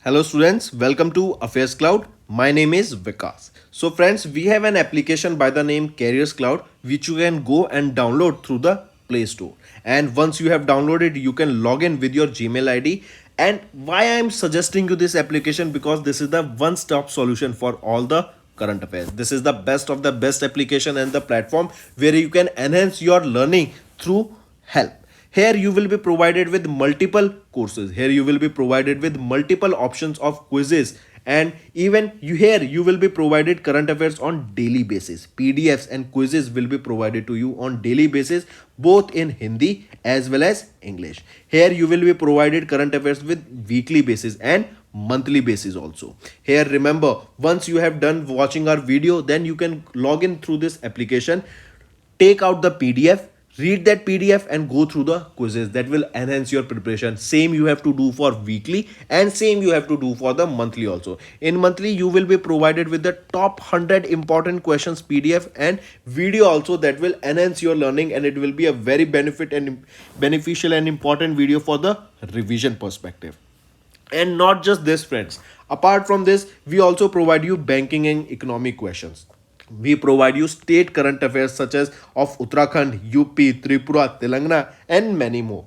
Hello students, welcome to AffairsCloud. My name is Vikas. So friends, we have an application by the name CarriersCloud which you can go and download through the Play Store. And once you have downloaded, you can log in with your Gmail ID. And why I am suggesting you this application, because this is the one-stop solution for all the current affairs. This is the best of the best application and the platform where you can enhance your learning through help. Here you will be provided with multiple courses. Here you will be provided with multiple options of quizzes, and even you will be provided current affairs on daily basis. PDFs and quizzes will be provided to you on daily basis, both in Hindi as well as English. Here you will be provided current affairs with weekly basis and monthly basis also. Here remember, once you have done watching our video, then you can log in through this application, take out the PDF, read that PDF and go through the quizzes. That will enhance your preparation. Same you have to do for weekly and same you have to do for the monthly also. In monthly you will be provided with the top 100 important questions PDF and video also, that will enhance your learning, and it will be a very beneficial and important video for the revision perspective. And not just this friends, apart from this we also provide you banking and economic questions. We provide you state current affairs such as of Uttarakhand, UP, Tripura, Telangana, and many more.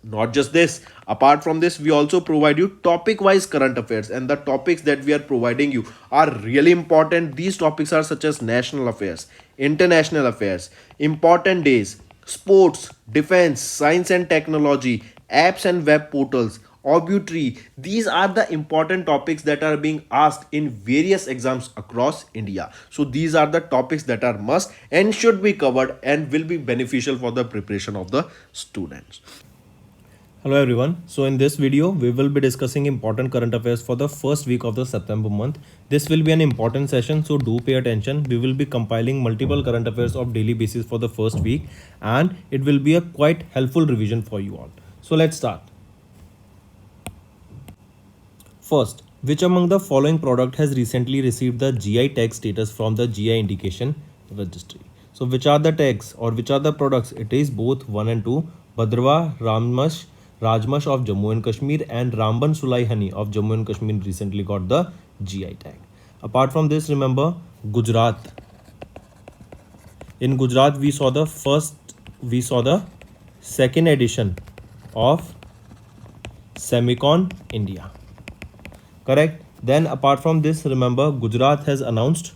Not just this, apart from this, we also provide you topic wise current affairs, and the topics that we are providing you are really important. These topics are such as national affairs, international affairs, important days, sports, defense, science and technology, apps and web portals, obituary. These are the important topics that are being asked in various exams across India. So these are the topics that are must and should be covered and will be beneficial for the preparation of the students. Hello everyone. So in this video, we will be discussing important current affairs for the first week of the September month. This will be an important session, so do pay attention. We will be compiling multiple current affairs of daily basis for the first week, and it will be a quite helpful revision for you all. So let's start. First, which among the following product has recently received the GI tag status from the GI indication registry? So which are the tags or which are the products? It is both 1 and 2. Bhadrawa Rajmash of Jammu and Kashmir and Ramban Sulai Honey of Jammu and Kashmir recently got the GI tag. Apart from this, remember Gujarat. In Gujarat, we saw the second edition of Semicon India. Correct. Then apart from this, remember Gujarat has announced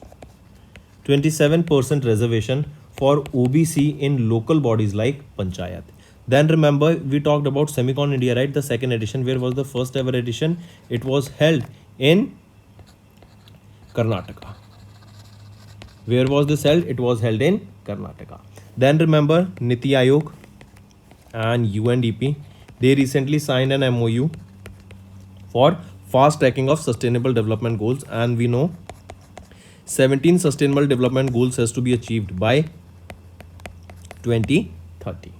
27% reservation for OBC in local bodies like Panchayat. Then remember we talked about Semicon India, right? The second edition. Where was the first ever edition? It was held in Karnataka. Where was this held? It was held in Karnataka. Then remember Niti Aayog and UNDP. They recently signed an MOU for fast tracking of sustainable development goals, and we know 17 sustainable development goals has to be achieved by 2030.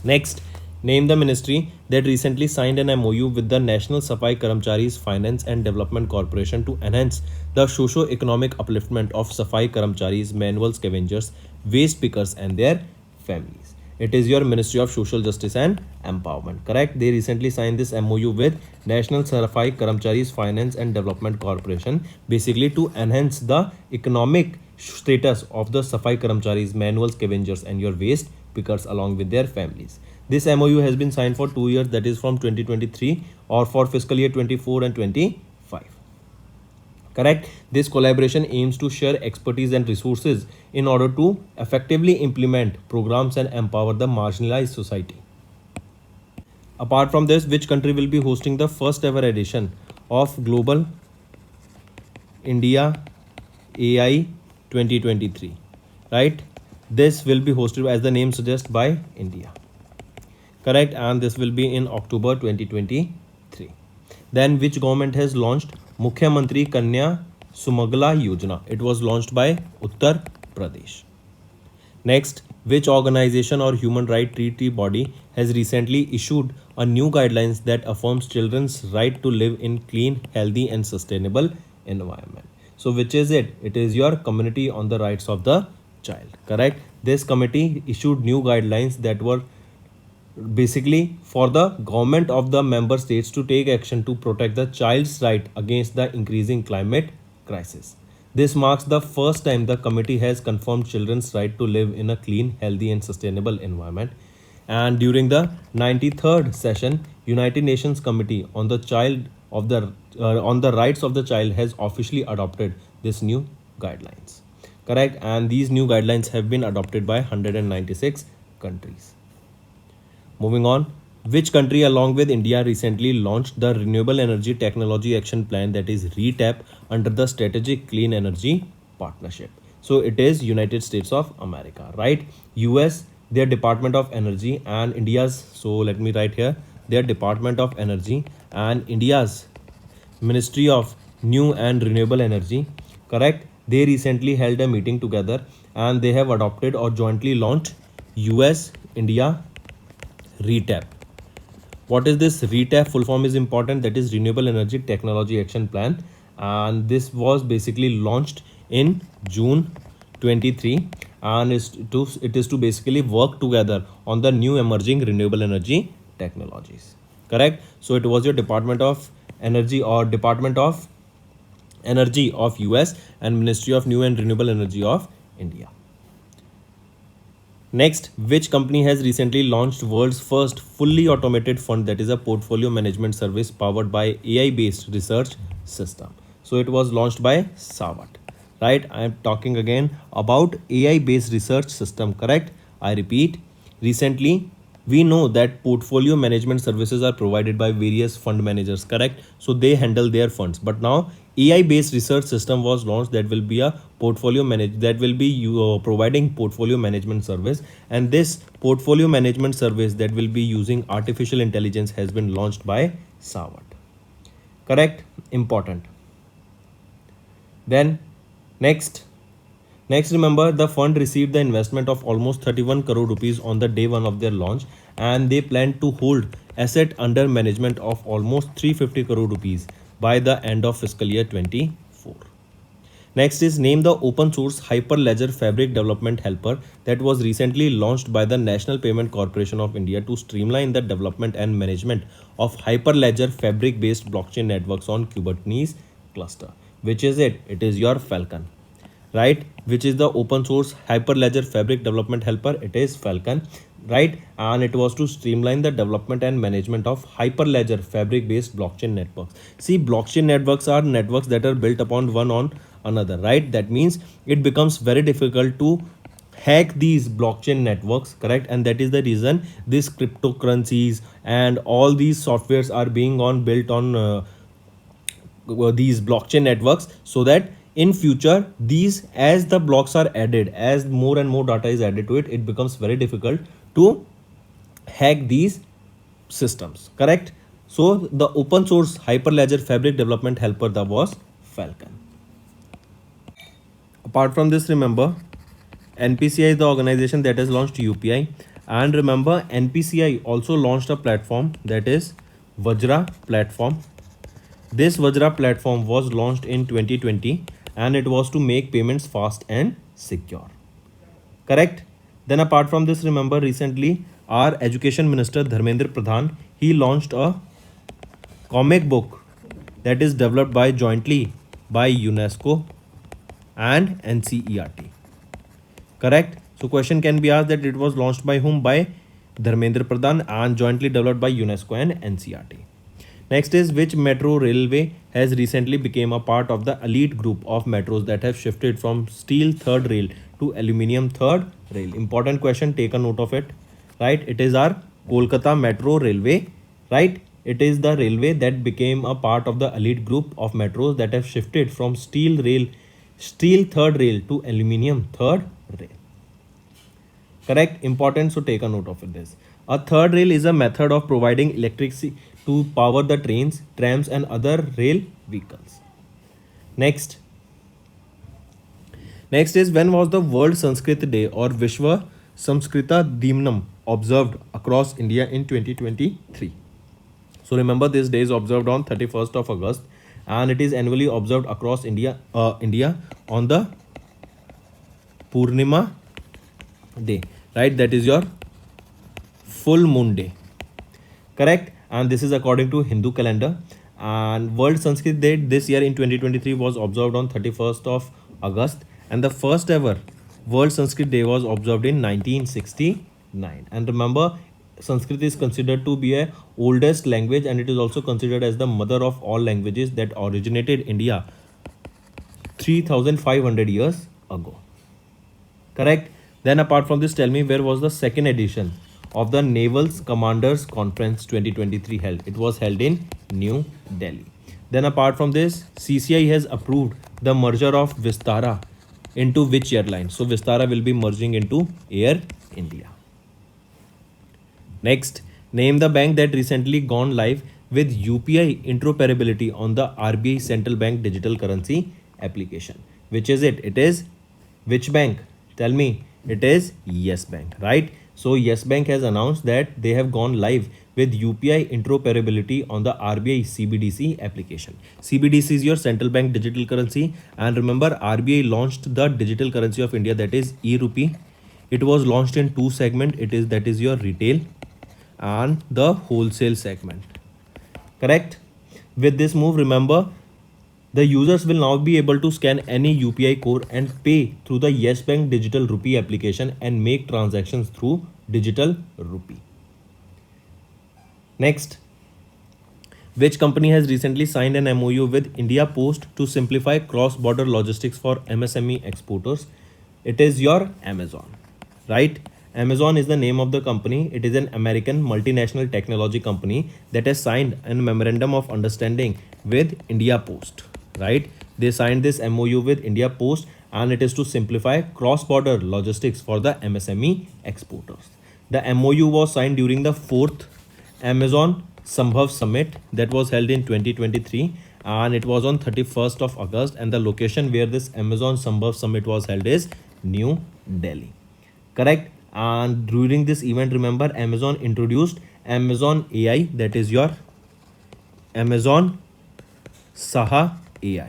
Next, name the ministry that recently signed an MOU with the National Safai Karamcharis Finance and Development Corporation to enhance the socio-economic upliftment of Safai Karamcharis, manual scavengers, waste pickers and their families. It is your Ministry of Social Justice and Empowerment. Correct? They recently signed this MOU with National Safai Karamcharis Finance and Development Corporation, basically to enhance the economic status of the Safai Karamcharis, manual scavengers and your waste pickers along with their families. This MOU has been signed for 2 years, that is from 2023 or for fiscal year 24 and 25. Correct? This collaboration aims to share expertise and resources in order to effectively implement programs and empower the marginalized society. Apart from this, which country will be hosting the first ever edition of Global India AI 2023? Right? This will be hosted, as the name suggests, by India. Correct? And this will be in October 2023. Then which government has launched Mukhyamantri Kanya Sumagala Yojana? It was launched by Uttar Pradesh. Next, which organization or human rights treaty body has recently issued a new guidelines that affirms children's right to live in clean, healthy and sustainable environment? So which is it? It is your Committee on the Rights of the Child. Correct? This committee issued new guidelines that were basically for the government of the member states to take action to protect the child's right against the increasing climate crisis. This marks the first time the committee has confirmed children's right to live in a clean, healthy, and sustainable environment. And during the 93rd session, United Nations Committee on the Child of the on the Rights of the Child has officially adopted this new guidelines. Correct, and these new guidelines have been adopted by 196 countries. Moving on, which country along with India recently launched the Renewable Energy Technology Action Plan, that is RETAP, under the Strategic Clean Energy Partnership? So it is United States of America, right? US, their Department of Energy, and India's, so let me write here, their Department of Energy and India's Ministry of New and Renewable Energy, correct? They recently held a meeting together and they have adopted or jointly launched US India RETAP. What is this RETAP? Full form is important, that is Renewable Energy Technology Action Plan, and this was basically launched in June 23, and it is to basically work together on the new emerging renewable energy technologies. Correct. So it was your Department of Energy or Department of Energy of US and Ministry of New and Renewable Energy of India. Next, which company has recently launched world's first fully automated fund, that is a portfolio management service powered by AI based research system? So it was launched by Savat, right? I am talking again about AI based research system, correct? I repeat, recently we know that portfolio management services are provided by various fund managers, correct? So they handle their funds, but now AI based research system was launched that will be a portfolio manage that will be providing portfolio management service, and this portfolio management service that will be using artificial intelligence has been launched by Savat, correct? Important. Then next remember, the fund received the investment of almost 31 crore rupees on the day one of their launch, and they plan to hold asset under management of almost 350 crore rupees by the end of fiscal year 24. Next is name the open source Hyperledger Fabric Development Helper that was recently launched by the National Payment Corporation of India to streamline the development and management of Hyperledger Fabric based blockchain networks on Kubernetes cluster. Which is it? It is your Falcon, right? Which is the open source Hyperledger Fabric Development Helper? It is Falcon, right? And it was to streamline the development and management of Hyperledger Fabric based blockchain networks. See, blockchain networks are networks that are built upon one on another, right? That means it becomes very difficult to hack these blockchain networks, correct? And that is the reason these cryptocurrencies and all these softwares are being on built on these blockchain networks, so that in future these, as the blocks are added, as more and more data is added to it, it becomes very difficult to hack these systems, correct? So the open source Hyperledger Fabric Development Helper that was Falcon. Apart from this, remember, NPCI is the organization that has launched UPI, and remember NPCI also launched a platform, that is Vajra platform. This Vajra platform was launched in 2020 and it was to make payments fast and secure, correct? Then apart from this, remember recently our education minister Dharmendra Pradhan, he launched a comic book that is developed by jointly by UNESCO and NCERT, correct? So question can be asked that it was launched by whom? By Dharmendra Pradhan and jointly developed by UNESCO and NCERT. Next is which metro railway has recently become a part of the elite group of metros that have shifted from steel third rail to aluminium third rail? Important question, take a note of it, right? It is our Kolkata Metro Railway, right? It is the railway that became a part of the elite group of metros that have shifted from steel third rail to aluminium third rail, correct? Important, so take a note of this. A third rail is a method of providing electricity to power the trains, trams and other rail vehicles. Next is when was the World Sanskrit Day or Vishwa Samskrita Dimnam observed across India in 2023? So remember, this day is observed on 31st of August and it is annually observed across India on the Purnima day, right? That is your full moon day. Correct, and this is according to Hindu calendar. And World Sanskrit Day this year in 2023 was observed on 31st of August, and the first ever World Sanskrit Day was observed in 1969. And remember, Sanskrit is considered to be a oldest language, and it is also considered as the mother of all languages that originated India 3500 years ago. Correct. Then apart from this, tell me, where was the second edition of the Naval's Commanders Conference 2023 held? It was held in New Delhi. Then apart from this, CCI has approved the merger of Vistara into which airline? So Vistara will be merging into Air India. Next, name the bank that recently gone live with UPI interoperability on the RBI Central Bank digital currency application. Which is it? It is which bank? Tell me. It is Yes Bank, right? So Yes Bank has announced that they have gone live with UPI interoperability on the RBI CBDC application. CBDC is your central bank digital currency, and remember, RBI launched the digital currency of India, that is e-rupee. It was launched in two segments. That is your retail and the wholesale segment. Correct? With this move, remember, the users will now be able to scan any UPI code and pay through the Yes Bank digital rupee application and make transactions through digital rupee. Next, which company has recently signed an MOU with India Post to simplify cross-border logistics for MSME exporters? It is your Amazon, right? Amazon is the name of the company. It is an American multinational technology company that has signed a memorandum of understanding with India Post, right? They signed this MOU with India Post, and it is to simplify cross-border logistics for the MSME exporters. The MOU was signed during the 4th Amazon Sambhav Summit that was held in 2023, and it was on 31st of August, and the location where this Amazon Sambhav Summit was held is New Delhi. Correct? And during this event, remember, Amazon introduced Amazon AI, that is your Amazon Saha AI.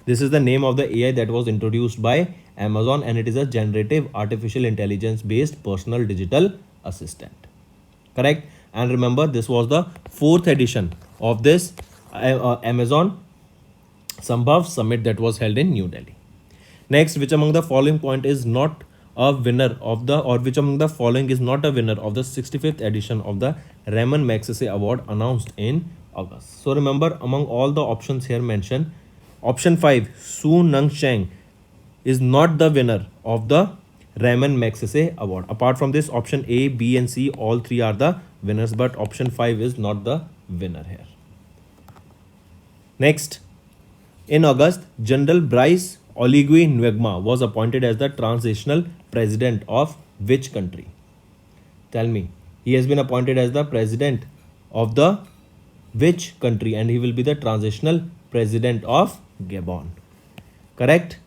This is the name of the AI that was introduced by Amazon, and it is a generative artificial intelligence based personal digital assistant. Correct? And remember, this was the 4th edition of this Amazon Sambhav Summit that was held in New Delhi. Next, which among the following point is not a winner of the, or which among the following is not a winner of the 65th edition of the Raymond Magsaysay Award announced in August? So remember, among all the options here mentioned, option 5, Su Nung Chang, is not the winner of the Raymond Magsaysay Award. Apart from this, option A, B and C, all three are the winners, but option 5 is not the winner here. Next, in August, General Bryce Oligui Nguema was appointed as the transitional president of which country? Tell me. He has been appointed as the president of the which country, and he will be the transitional president of Gabon. Correct?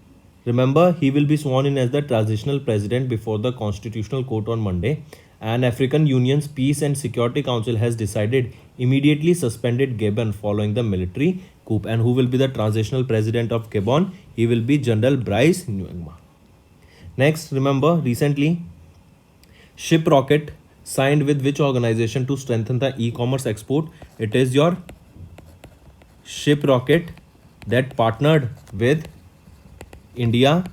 Remember, he will be sworn in as the transitional president before the Constitutional Court on Monday, and African Union's Peace and Security Council has decided immediately suspended Gabon following the military coup. And who will be the transitional president of Gabon? He will be General Bryce Nguema. Next, remember, recently Shiprocket signed with which organization to strengthen the e-commerce export? It is your Shiprocket that partnered with India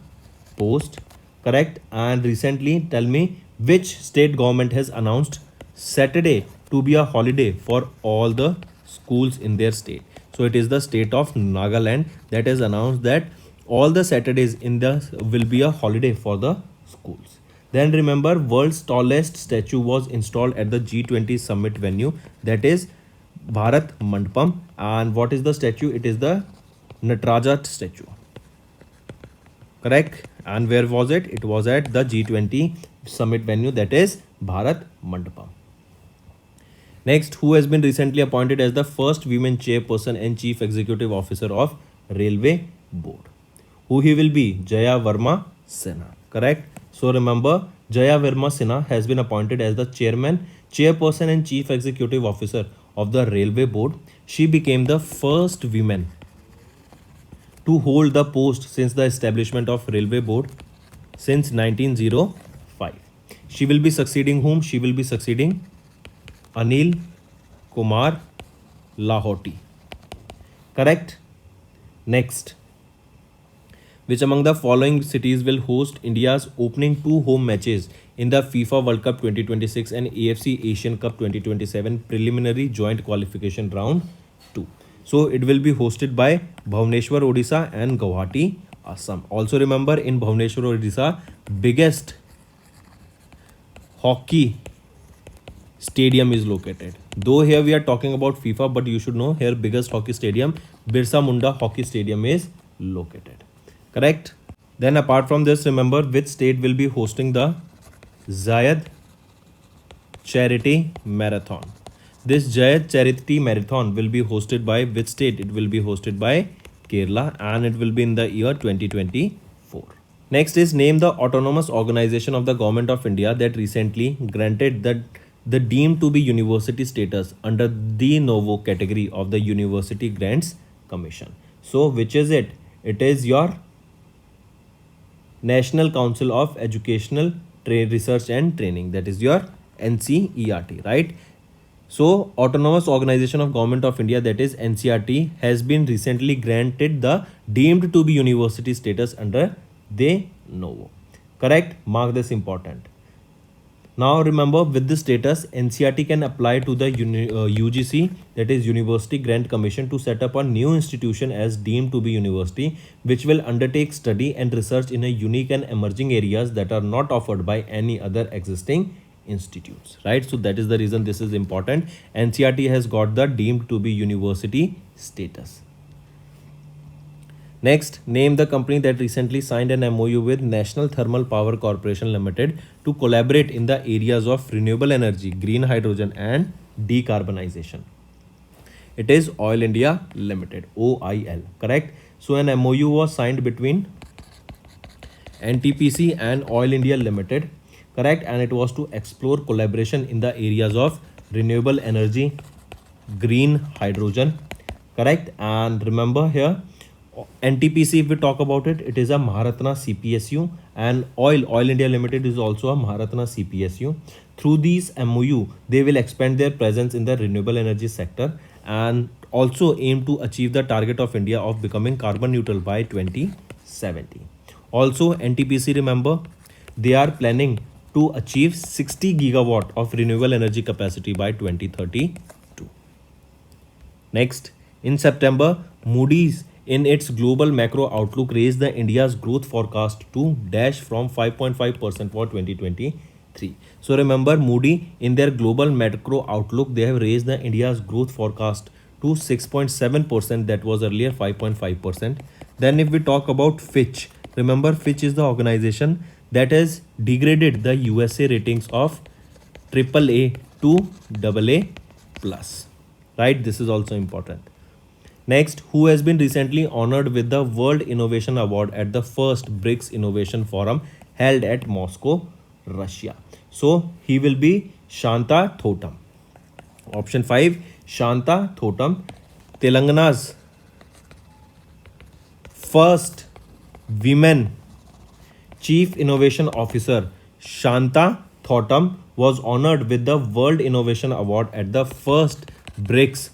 Post. Correct? And recently, tell me, which state government has announced Saturday to be a holiday for all the schools in their state? So it is the state of Nagaland that has announced that all the Saturdays in the will be a holiday for the schools. Then remember, world's tallest statue was installed at the G20 summit venue, that is Bharat Mandapam. And what is the statue? It is the Nataraja statue. Correct? And where was it? It was at the G20 summit venue, that is Bharat Mandapam. Next, who has been recently appointed as the first women chairperson and chief executive officer of Railway Board? Who he will be? Jaya Verma Sinha. Correct? So remember, Jaya Verma Sinha has been appointed as the chairperson and chief executive officer of the Railway Board. She became the first woman to hold the post since the establishment of Railway Board since 1905. She will be succeeding whom? She will be succeeding Anil Kumar Lahoti. Correct? Next, which among the following cities will host India's opening two home matches in the FIFA World Cup 2026 and AFC Asian Cup 2027 preliminary joint qualification round 2? So it will be hosted by Bhubaneswar, Odisha and Guwahati, Assam. Also remember, in Bhubaneswar, Odisha, biggest hockey stadium is located. Though here we are talking about FIFA, but you should know here biggest hockey stadium, Birsa Munda Hockey Stadium, is located. Correct? Then apart from this, remember which state will be hosting the Zayed Charity Marathon. This Zayed Charity Marathon will be hosted by which state? It will be hosted by Kerala and it will be in the year 2024. Next is name the autonomous organization of the Government of India that recently granted the deemed to be university status under the novo category of the University Grants Commission. So which is it? It is your National Council of Educational Research and Training, that is your NCERT, right? So Autonomous Organization of Government of India, that is NCERT, has been recently granted the deemed to be university status under de novo. Correct? Mark this important. Now remember, with this status, NCERT can apply to the UGC, that is University Grant Commission, to set up a new institution as deemed to be university, which will undertake study and research in a unique and emerging areas that are not offered by any other existing institutes, right? So that is the reason this is important. NCERT has got the deemed to be university status. Next, name the company that recently signed an MOU with National Thermal Power Corporation Limited to collaborate in the areas of renewable energy, green hydrogen and decarbonization. It is Oil India Limited, OIL, correct? So an MOU was signed between NTPC and Oil India Limited, correct? And it was to explore collaboration in the areas of renewable energy, green hydrogen, correct? And remember here, NTPC, if we talk about it, it is a Maharatna CPSU, and Oil India Limited is also a Maharatna CPSU. Through these MOU, they will expand their presence in the renewable energy sector and also aim to achieve the target of India of becoming carbon neutral by 2070. Also, NTPC, remember, they are planning to achieve 60 gigawatt of renewable energy capacity by 2032. Next, in September, Moody's in its global macro outlook raised the India's growth forecast to dash from 5.5% for 2023. So remember, Moody in their global macro outlook, they have raised the India's growth forecast to 6.7%, that was earlier 5.5%. Then if we talk about Fitch, remember Fitch is the organization that has degraded the USA ratings of AAA to AA plus, right? This is also important. Next, who has been recently honored with the World Innovation Award at the first BRICS Innovation Forum held at Moscow, Russia? So he will be Shanta Thotam. Option 5, Shanta Thotam, Telangana's first women Chief Innovation Officer. Shanta Thotam was honored with the World Innovation Award at the first BRICS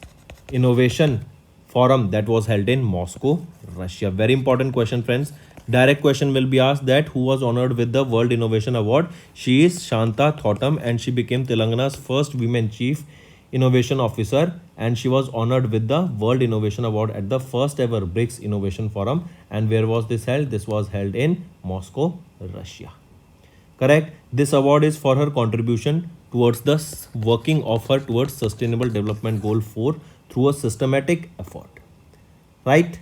Innovation Forum that was held in Moscow, Russia. Very important question, friends. Direct question will be asked that who was honored with the World Innovation Award. She is Shanta Thotam and she became Telangana's first women Chief Innovation Officer, and she was honored with the World Innovation Award at the first ever BRICS Innovation Forum. And where was this held? This was held in Moscow, Russia. Correct? This award is for her contribution towards the working of her towards Sustainable Development Goal 4 through a systematic effort. Right?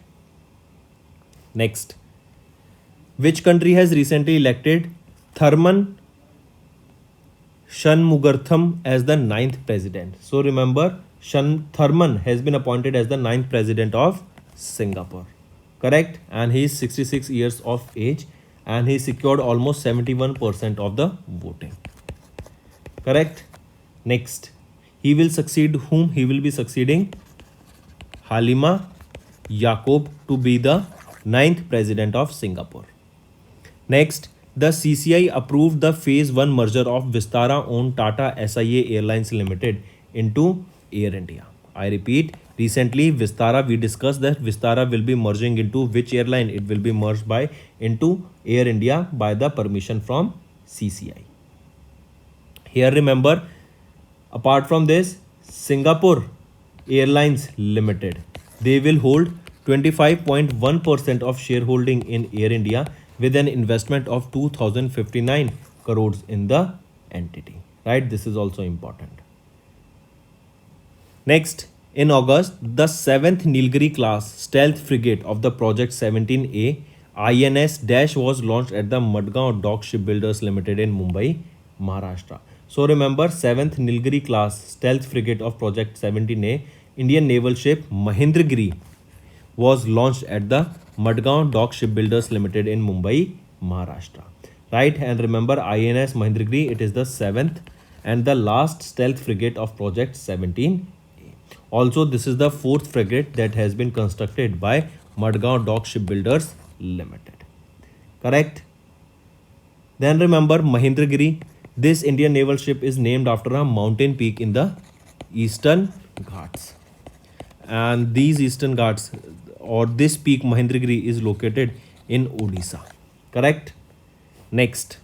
Next. Which country has recently elected Tharman Shanmugartham as the 9th president? So remember, Tharman has been appointed as the 9th president of Singapore. Correct? And he is 66 years of age and he secured almost 71% of the voting. Correct? Next. He will succeed whom? He will be succeeding Halima Yacob to be the 9th president of Singapore. Next, the CCI approved the phase 1 merger of Vistara owned Tata SIA Airlines Limited into Air India. I repeat, recently Vistara, we discussed that Vistara will be merging into which airline? It will be merged by into Air India by the permission from CCI. Here remember, apart from this, Singapore Airlines Limited, they will hold 25.1% of shareholding in Air India with an investment of 2059 crores in the entity. Right? This is also important. Next, in August, the 7th Nilgiri class stealth frigate of the Project 17A INS Dash was launched at the Madgaon Dock Shipbuilders Limited in Mumbai, Maharashtra. So remember, 7th Nilgiri class stealth frigate of Project 17A Indian naval ship Mahendragiri was launched at the Madgaon Dock Shipbuilders Limited in Mumbai, Maharashtra. Right, and remember INS Mahendragiri, it is the 7th and the last stealth frigate of Project 17A. Also, this is the 4th frigate that has been constructed by Madgaon Dock Shipbuilders Limited. Correct? Then remember Mahendragiri. This Indian naval ship is named after a mountain peak in the Eastern Ghats. And these Eastern Ghats or this peak Mahendragiri is located in Odisha. Correct? Next.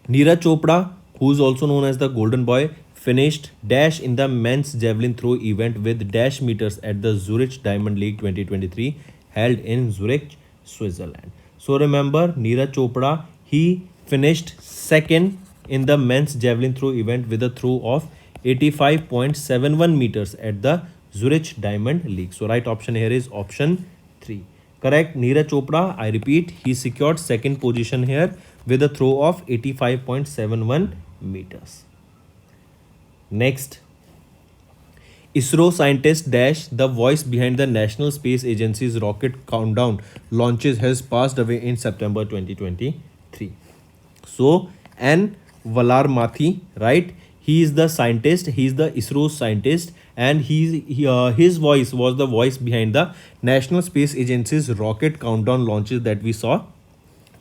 Neeraj Chopra, who is also known as the Golden Boy, finished dash in the men's javelin throw event with dash meters at the Zurich Diamond League 2023 held in Zurich, Switzerland. So remember Neeraj Chopra, he finished second in the men's javelin throw event with a throw of 85.71 meters at the Zurich Diamond League. So right option here is option 3. Correct. Neeraj Chopra, I repeat, he secured second position here with a throw of 85.71 meters. Next, ISRO scientist dash the voice behind the National Space Agency's rocket countdown launches has passed away in September 2023. So N Valarmathi, right? He is the scientist. He is the ISRO scientist, and his voice was the voice behind the National Space Agency's rocket countdown launches that we saw.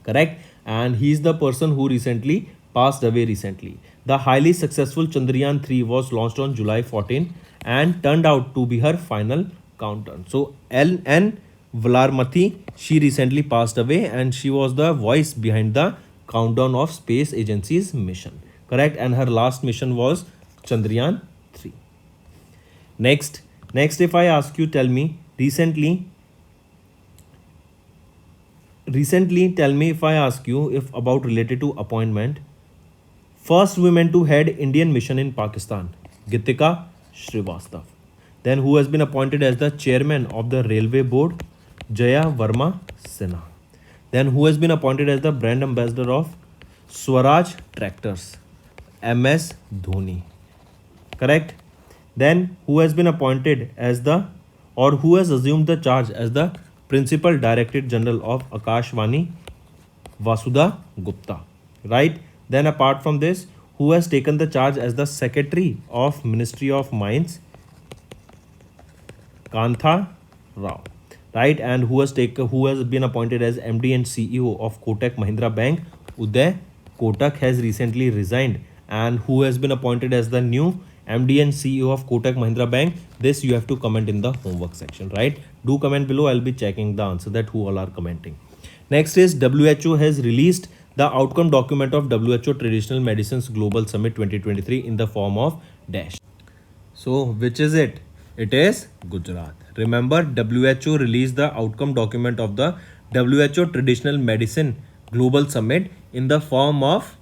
Correct, and he is the person who recently passed away recently. The highly successful Chandrayaan 3 was launched on July 14 and turned out to be her final countdown. So N Valarmathi, she recently passed away and she was the voice behind the countdown of Space Agency's mission. Correct, and her last mission was Chandrayaan 3. Next, if I ask you, tell me recently tell me if I ask you if about related to appointment. First women to head Indian mission in Pakistan, Gitika Srivastav. Then who has been appointed as the chairman of the railway board, Jaya Verma Sinha. Then who has been appointed as the brand ambassador of Swaraj Tractors, MS Dhoni. Correct. Then who has been appointed as the or who has assumed the charge as the principal director general of Akashvani, Vasudha Gupta. Right. Then apart from this, who has taken the charge as the secretary of Ministry of Mines, Kantha Rao. Right, and who has been appointed as MD and CEO of Kotak Mahindra Bank, Uday Kotak has recently resigned. And who has been appointed as the new MD and CEO of Kotak Mahindra Bank? This you have to comment in the homework section, right? Do comment below. I'll be checking the answer that who all are commenting. Next is WHO has released the outcome document of WHO Traditional Medicines Global Summit 2023 in the form of dash. So which is it? It is Gujarat. Remember, WHO released the outcome document of the WHO Traditional Medicine Global Summit in the form of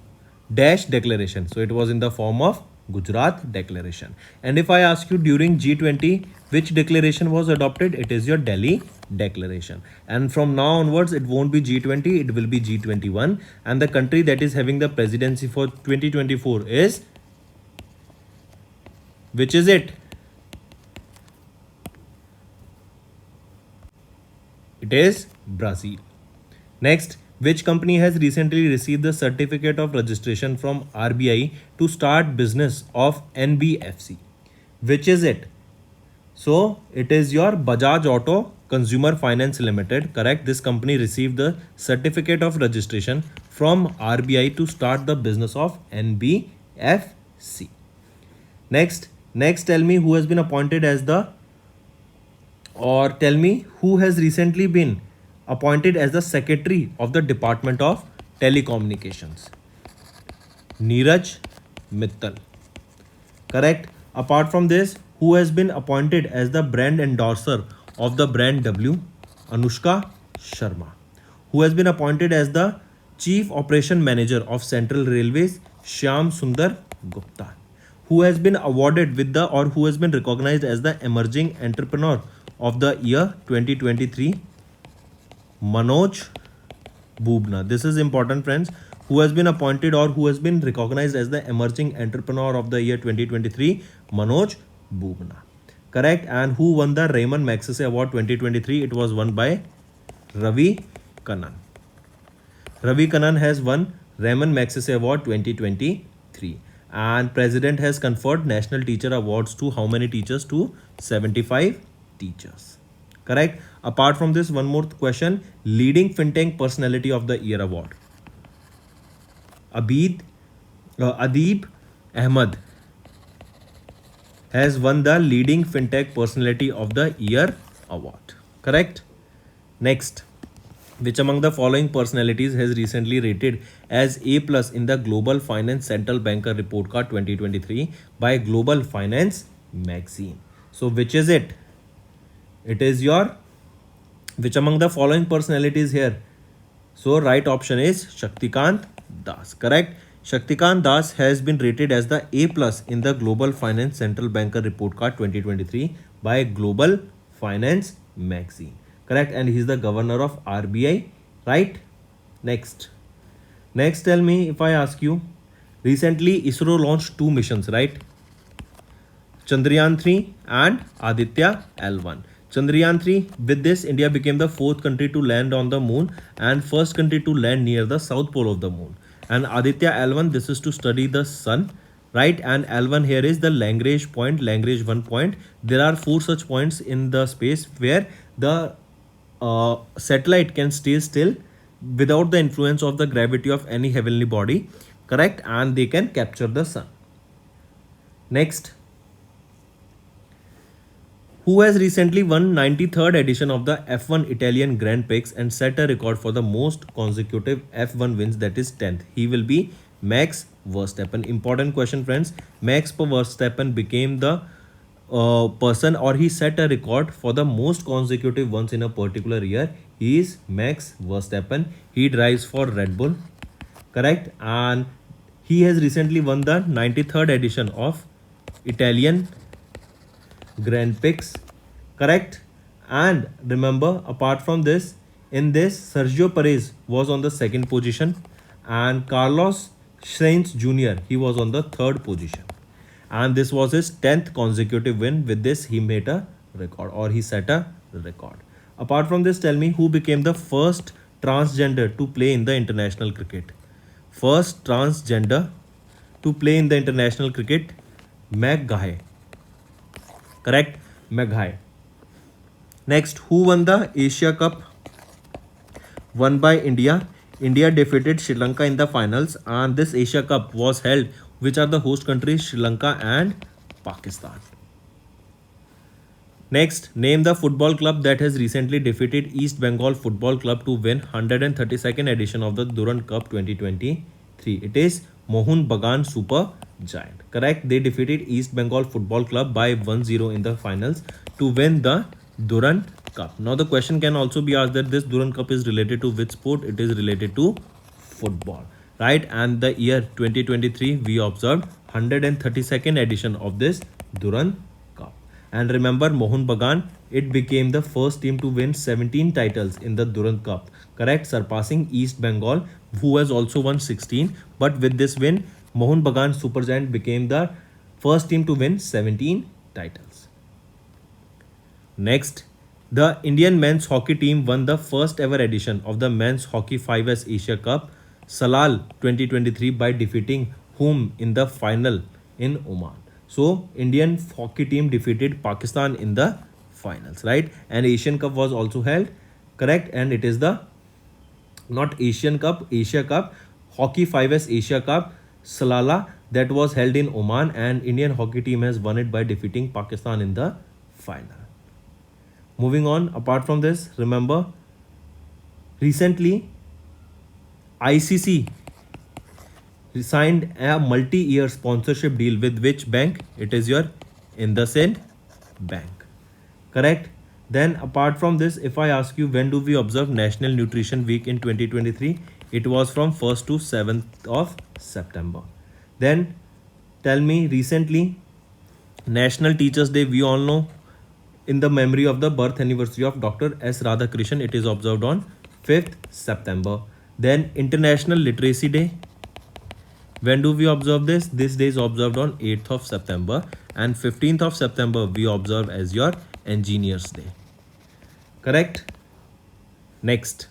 dash declaration. So it was in the form of Gujarat declaration. And if I ask you during G20, which declaration was adopted? It is your Delhi declaration. And from now onwards, it won't be G20, it will be G21. And the country that is having the presidency for 2024 is, which is it? It is Brazil. Next, which company has recently received the certificate of registration from RBI to start business of NBFC? Which is it? So it is your Bajaj Auto Consumer Finance Limited. Correct. This company received the certificate of registration from RBI to start the business of NBFC. Next, Next, tell me who has been appointed as the, or tell me who has recently been appointed as the secretary of the Department of Telecommunications. Neeraj Mittal. Correct. Apart from this, who has been appointed as the brand endorser of the brand W? Anushka Sharma. Who has been appointed as the Chief Operation Manager of Central Railways? Shyam Sundar Gupta. Who has been awarded with the, or who has been recognized as the Emerging Entrepreneur of the Year 2023? Manoj Bubna. This is important, friends. Who has been appointed or who has been recognized as the Emerging Entrepreneur of the Year 2023? Manoj Bubna. Correct. And who won the Raymond Magsaysay Award 2023? It was won by Ravi Kannan. Ravi Kannan has won Raymond Magsaysay Award 2023. And President has conferred National Teacher Awards to how many teachers? To 75 teachers. Correct. Apart from this, one more question. Leading FinTech Personality of the Year Award. Adib Ahmed has won the Leading FinTech Personality of the Year Award. Correct. Next, which among the following personalities has recently rated as A plus in the Global Finance Central Banker Report Card 2023 by Global Finance magazine? So which is it? It is your, which among the following personalities here? So right option is Shaktikant Das. Correct. Shaktikant Das has been rated as the A plus in the Global Finance Central Banker Report Card 2023 by Global Finance magazine. Correct. And he is the governor of RBI. Right. Next, tell me, if I ask you, recently ISRO launched two missions, right? Chandrayaan 3 and Aditya L1. Chandrayaan 3, with this, India became the fourth country to land on the moon and first country to land near the south pole of the moon. And Aditya L1, this is to study the sun, right? And L1 here is the Lagrange point, Lagrange 1 point. There are 4 such points in the space where the satellite can stay still without the influence of the gravity of any heavenly body, correct? And they can capture the sun. Next, who has recently won 93rd edition of the F1 Italian Grand Prix and set a record for the most consecutive F1 wins, that is 10th. He will be Max Verstappen. Important question, friends. Max Verstappen became the person, or he set a record for the most consecutive ones in a particular year. He is Max Verstappen. He drives for Red Bull, correct? And he has recently won the 93rd edition of Italian Grand Prix, correct? And remember, apart from this, in this, Sergio Perez was on the second position and Carlos Sainz Jr., he was on the third position. And this was his 10th consecutive win. With this, he made a record, or he set a record. Apart from this, tell me who became the first transgender to play in the international cricket. First transgender to play in the international cricket, McGahey. Correct, McGahey. Next, who won the Asia Cup? Won by India. India defeated Sri Lanka in the finals, and this Asia Cup was held. Which are the host countries? Sri Lanka and Pakistan. Next, name the football club that has recently defeated East Bengal Football Club to win 132nd edition of the Durand Cup 2023. It is Mohun Bagan Super Giant. Correct. They defeated East Bengal Football Club by 1-0 in the finals to win the Durand Cup. Now the question can also be asked that this Durand Cup is related to which sport? It is related to football, right? And the year 2023 we observed 132nd edition of this Durand Cup. And remember, Mohun Bagan, it became the first team to win 17 titles in the Durand Cup, correct, surpassing East Bengal, who has also won 16. But with this win, Mohun Bagan Supergiant became the first team to win 17 titles. Next, the Indian men's hockey team won the first ever edition of the Men's Hockey 5S Asia Cup Salal 2023 by defeating whom in the final? In Oman. So Indian hockey team defeated Pakistan in the finals, right? And Asian Cup was also held, correct? And it is the, not Asian Cup, Asia Cup, Hockey 5S Asia Cup Salala that was held in Oman, and Indian hockey team has won it by defeating Pakistan in the final. Moving on, apart from this, remember recently ICC signed a multi-year sponsorship deal with which bank? It is your IndusInd Bank. Correct? Then apart from this, if I ask you when do we observe National Nutrition Week in 2023? It was from 1st to 7th of September. Then tell me recently National Teachers Day, we all know, in the memory of the birth anniversary of Dr. S. Radhakrishnan, it is observed on 5th September. Then International Literacy Day. When do we observe this? This day is observed on 8th of September, and 15th of September we observe as your Engineers Day. Correct? Next.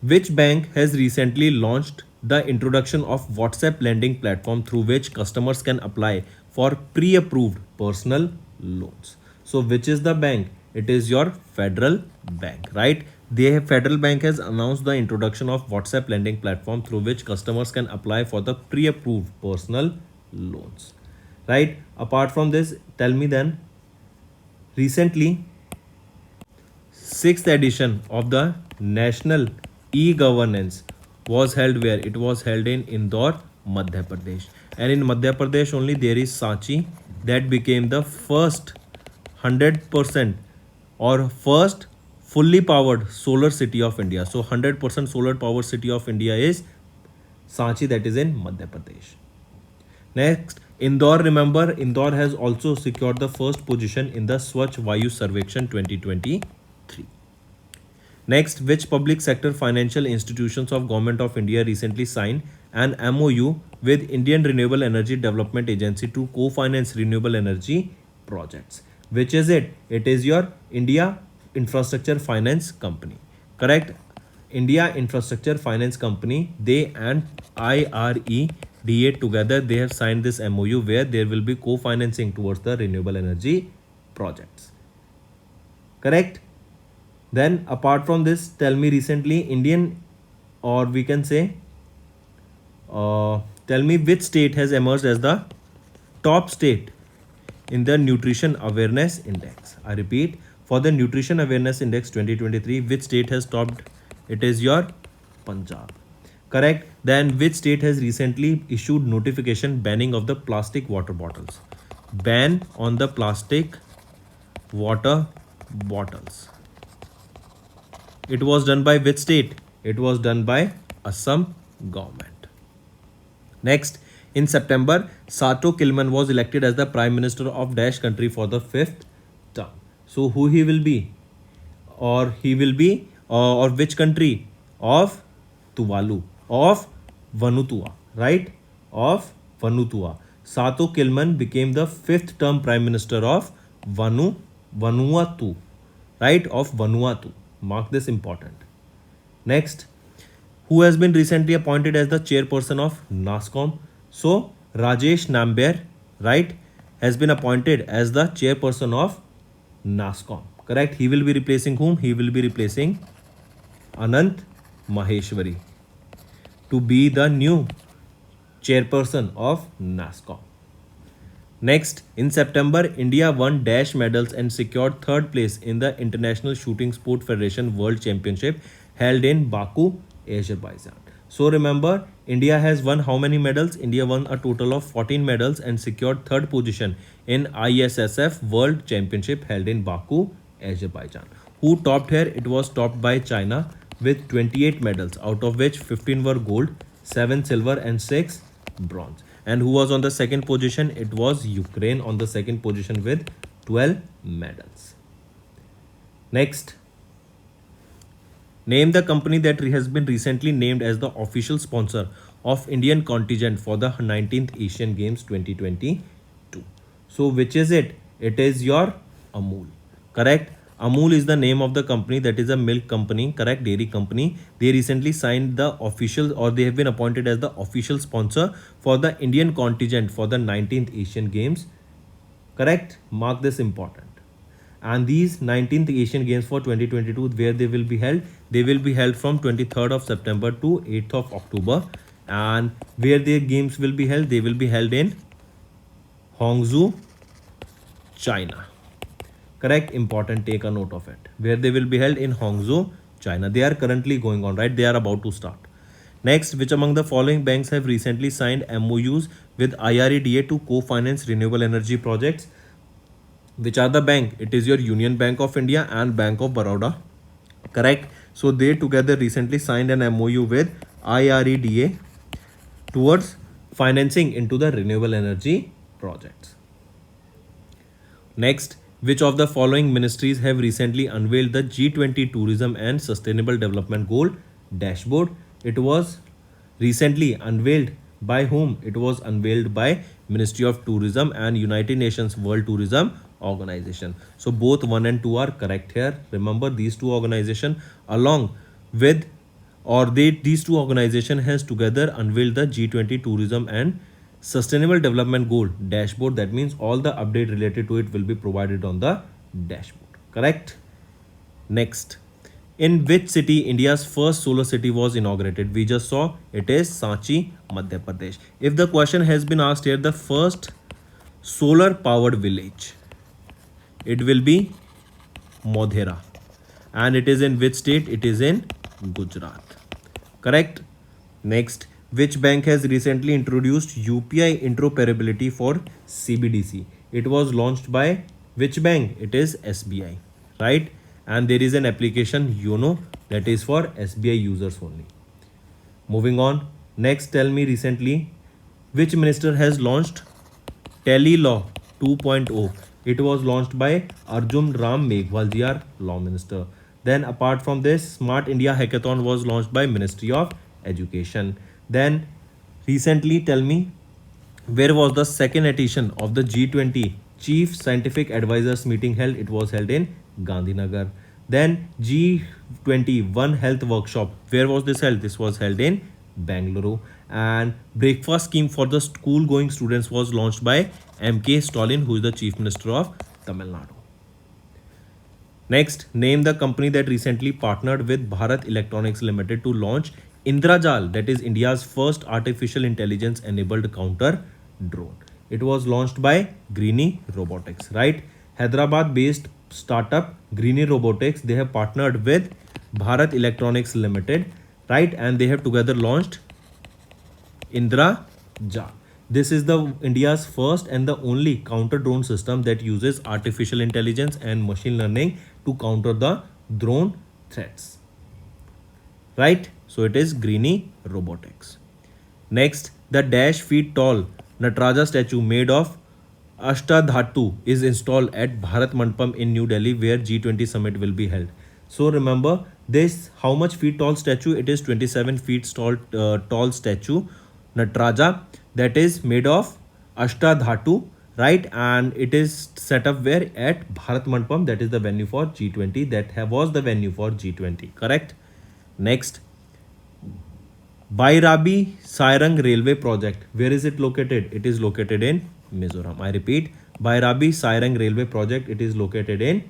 Which bank has recently launched the introduction of WhatsApp lending platform through which customers can apply for pre-approved personal loans? So which is the bank? It is your Federal Bank, right? Federal Bank has announced the introduction of WhatsApp lending platform through which customers can apply for the pre-approved personal loans, right? Apart from this, tell me then, recently 6th edition of the National E-Governance was held where? It was held in Indore, Madhya Pradesh. And in Madhya Pradesh only there is Sanchi that became the first 100% or first fully powered solar city of India. So 100% solar powered city of India is Sanchi, that is in Madhya Pradesh. Next, Indore, remember, Indore has also secured the first position in the Swachh Vayu Sarvekshan 2023. Next, which public sector financial institutions of Government of India recently signed an MOU with Indian Renewable Energy Development Agency to co-finance renewable energy projects? Which is it? It is your India Infrastructure Finance Company. Correct? India Infrastructure Finance Company, they and IREDA together, they have signed this MOU where there will be co-financing towards the renewable energy projects. Correct? Then apart from this, tell me recently Indian, or we can say, tell me which state has emerged as the top state in the Nutrition Awareness Index. I repeat, for the Nutrition Awareness Index 2023, which state has topped? It is your Punjab. Correct? Then which state has recently issued notification banning of the plastic water bottles? Ban on the plastic water bottles. It was done by which state? It was done by Assam government. Next, in September, Sato Kilman was elected as the Prime Minister of Dash country for the 5th term. So who he will be? Or he will be, or which country? Of Tuvalu, of Vanuatu, right? Of Vanuatu. Sato Kilman became the 5th term Prime Minister of Vanuatu, right? Of Vanuatu. Mark this important. Next, who has been recently appointed as the chairperson of NASCOM? So Rajesh Nambiar, right, has been appointed as the chairperson of NASCOM. Correct? He will be replacing whom? He will be replacing Anant Maheshwari to be the new chairperson of NASCOM. Next, in September, India won dash medals and secured 3rd place in the International Shooting Sport Federation World Championship held in Baku, Azerbaijan. So remember, India has won how many medals? India won a total of 14 medals and secured 3rd position in ISSF World Championship held in Baku, Azerbaijan. Who topped here? It was topped by China with 28 medals, out of which 15 were gold, 7 silver and 6 bronze. And who was on the 2nd position? It was Ukraine on the 2nd position with 12 medals. Next, name the company that has been recently named as the official sponsor of Indian contingent for the 19th Asian Games 2022. So which is it? It is your Amul. Correct? Amul is the name of the company, that is a milk company, correct, dairy company. They recently signed the official, or they have been appointed as the official sponsor for the Indian contingent for the 19th Asian Games. Correct? Mark this important. And these 19th Asian Games for 2022, where they will be held? They will be held from 23rd of September to 8th of October And where their games will be held? They will be held in Hangzhou, China. Correct? Important, take a note of it. Where they will be held? In Hangzhou, China. They are currently going on, right? They are about to start. Next, which among the following banks have recently signed MOUs with IREDA to co-finance renewable energy projects? Which are the bank? It is your Union Bank of India and Bank of Baroda. Correct? So they together recently signed an MOU with IREDA towards financing into the renewable energy projects. Next, which of the following ministries have recently unveiled the G20 Tourism and Sustainable Development Goal dashboard? It was recently unveiled by whom? It was unveiled by Ministry of Tourism and United Nations World Tourism Organization. So both 1 and 2 are correct here. Remember, these two organizations along with these two organizations has together unveiled the G20 Tourism and Sustainable Development Goal dashboard. That means all the update related to it will be provided on the dashboard. Correct? Next, in which city India's first solar city was inaugurated? We just saw it is Sanchi, Madhya Pradesh. If the question has been asked here, the first solar powered village, it will be Modhera. And it is in which state? It is in Gujarat. Correct? Next, which bank has recently introduced UPI interoperability for CBDC? It was launched by which bank? It is SBI, right? And there is an application YONO that is for SBI users only. Moving on. Next, tell me recently which minister has launched Tele-Law 2.0? It was launched by Arjun Ram Meghwal ji, our law minister. Then apart from this, Smart India Hackathon was launched by Ministry of Education. Then recently, tell me, where was the second edition of the G20 Chief Scientific Advisors meeting held? It was held in Gandhinagar. Then G20 One Health Workshop, where was this held? This was held in Bangalore. And breakfast scheme for the school going students was launched by MK Stalin, who is the Chief Minister of Tamil Nadu. Next, name the company that recently partnered with Bharat Electronics Limited to launch Indrajal, that is India's first artificial intelligence enabled counter drone. It was launched by Greeny Robotics, right? Hyderabad based startup Greeny Robotics, they have partnered with Bharat Electronics Limited, right? And they have together launched Indrajal. This is the India's first and the only counter drone system that uses artificial intelligence and machine learning to counter the drone threats. Right? So it is Greeny Robotics. Next, the dash feet tall Nataraja statue made of Ashtadhatu is installed at Bharat Mandapam in New Delhi, where G20 summit will be held. So remember this, how much feet tall statue? It is 27 feet tall statue Nataraja, that is made of Ashtadhatu, right? And it is set up where? At Bharat Mandapam, that is the venue for G20, that was the venue for G20, correct? Next, Bairabi Sairang Railway Project, where is it located? It is located in Mizoram. I repeat, Bairabi Sairang Railway Project, it is located in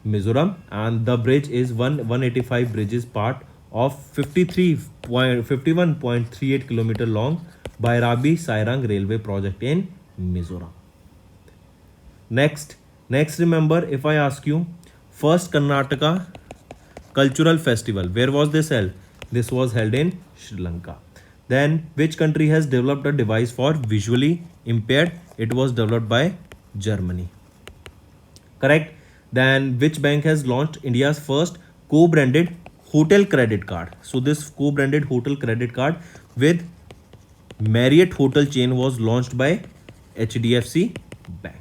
Mizoram, and the bridge is 185 bridges part of 51.38 kilometer long Bairabi Sairang Railway Project in Mizoram. Next, remember, if I ask you, first Karnataka Cultural Festival, where was this held? This was held in Sri Lanka. Then, which country has developed a device for visually impaired? It was developed by Germany. Correct? Then, which bank has launched India's first co-branded hotel credit card? So, this co-branded hotel credit card with Marriott hotel chain was launched by HDFC Bank.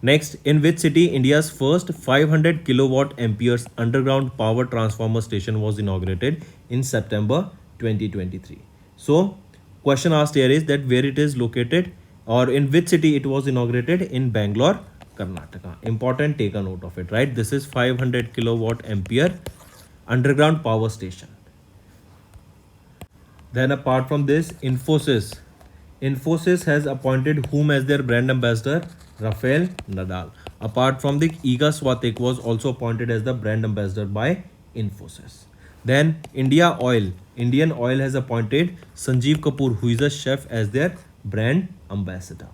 Next, in which city India's first 500 kilowatt amperes underground power transformer station was inaugurated in September 2023? So, question asked here is that where it is located or in which city it was inaugurated? In Bangalore, Karnataka. Important, take a note of it, right? This is 500 kilowatt ampere underground power station. Then apart from this, Infosys has appointed whom as their brand ambassador? Rafael Nadal. Apart from the Iga Swiatek was also appointed as the brand ambassador by Infosys. Then Indian Oil has appointed Sanjeev Kapoor, who is a chef, as their brand ambassador.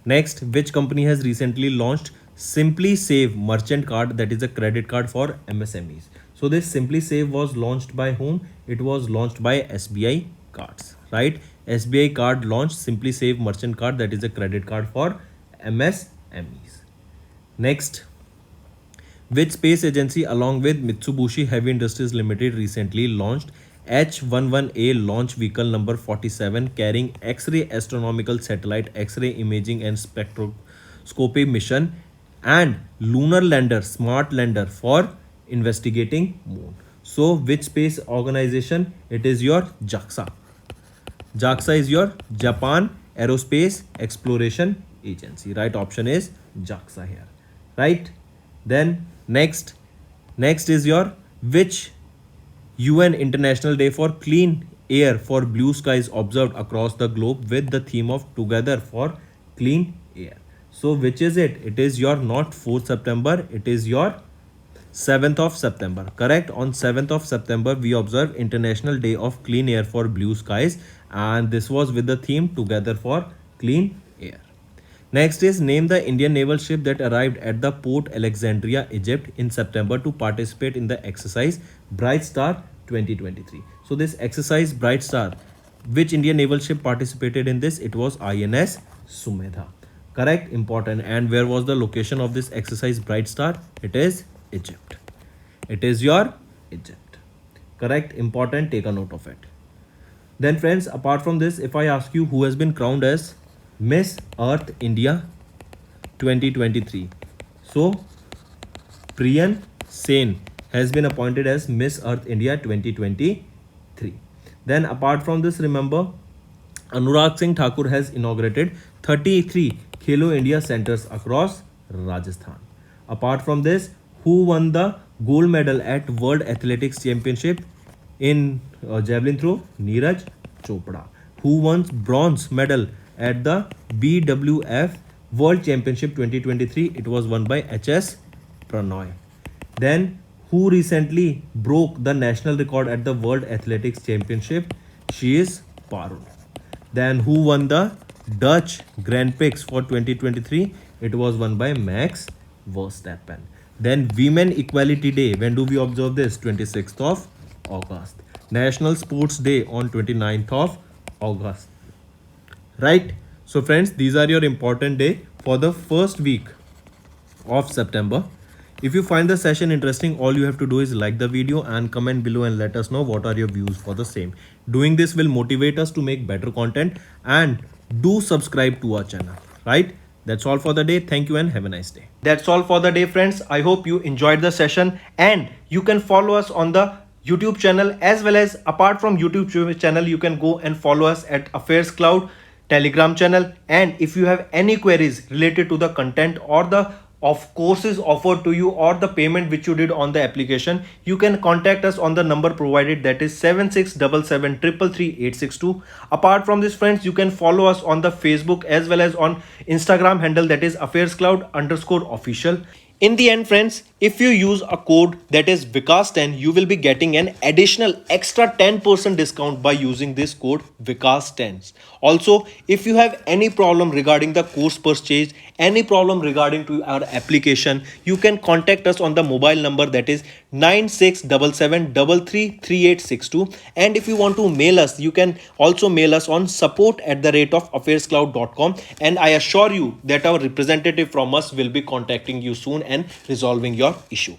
Next, which company has recently launched Simply Save merchant card, that is a credit card for MSMEs? So this Simply Save was launched by whom? It was launched by SBI cards, right? SBI card launched Simply Save merchant card, that is a credit card for MSMEs. Next, which space agency along with Mitsubishi Heavy Industries Limited recently launched H-11A launch vehicle number 47 carrying X-ray astronomical satellite, X-ray imaging and spectroscopy mission and lunar lander, smart lander for investigating moon. So which space organization? It is your JAXA. JAXA is your Japan Aerospace Exploration Agency. Right option is JAXA here. Right? Then next is your which UN International Day for Clean Air for Blue Skies observed across the globe with the theme of Together for Clean Air. So which is it? It is your not 4th September, it is your 7th of September. Correct? On 7th of September, we observe International Day of Clean Air for Blue Skies, and this was with the theme Together for Clean Air. Next is name the Indian naval ship that arrived at the Port Alexandria, Egypt in September to participate in the exercise Bright Star 2023. So this exercise Bright Star, which Indian naval ship participated in this? It was INS Sumedha. Correct? Important. And where was the location of this exercise Bright Star? It is Egypt. It is your Egypt. Correct? Important. Take a note of it. Then friends, apart from this, if I ask you who has been crowned as Miss Earth India 2023. So Priyan Sen has been appointed as Miss Earth India 2023. Then apart from this, remember Anurag Singh Thakur has inaugurated 33 Khelo India centers across Rajasthan. Apart from this, who won the gold medal at World Athletics Championship in javelin throw? Neeraj Chopra. Who won bronze medal at the BWF World Championship 2023? It was won by HS Pranoy. Then who recently broke the national record at the World Athletics Championship? She is Parul. Then who won the Dutch Grand Prix for 2023? It was won by Max Verstappen. Then Women Equality Day. When do we observe this? 26th of August. National Sports Day on 29th of August. Right? So friends, these are your important day for the first week of September. If you find the session interesting, all you have to do is like the video and comment below and let us know what are your views for the same. Doing this will motivate us to make better content, and do subscribe to our channel. Right? That's all for the day. Thank you and have a nice day. That's all for the day, friends. I hope you enjoyed the session, and you can follow us on the YouTube channel, as well as apart from YouTube channel, you can go and follow us at AffairsCloud Telegram channel. And if you have any queries related to the content or the courses offered to you or the payment which you did on the application, you can contact us on the number provided, that is 7677333862. Apart from this, friends, you can follow us on the Facebook as well as on Instagram handle, that is AffairsCloud_official. In the end, friends, if you use a code that is Vikas10, you will be getting an additional extra 10% discount by using this code Vikas10. Also, if you have any problem regarding the course purchase, any problem regarding to our application, you can contact us on the mobile number, that is 9677333862. And if you want to mail us, you can also mail us on support@affairscloud.com, and I assure you that our representative from us will be contacting you soon and resolving your issue.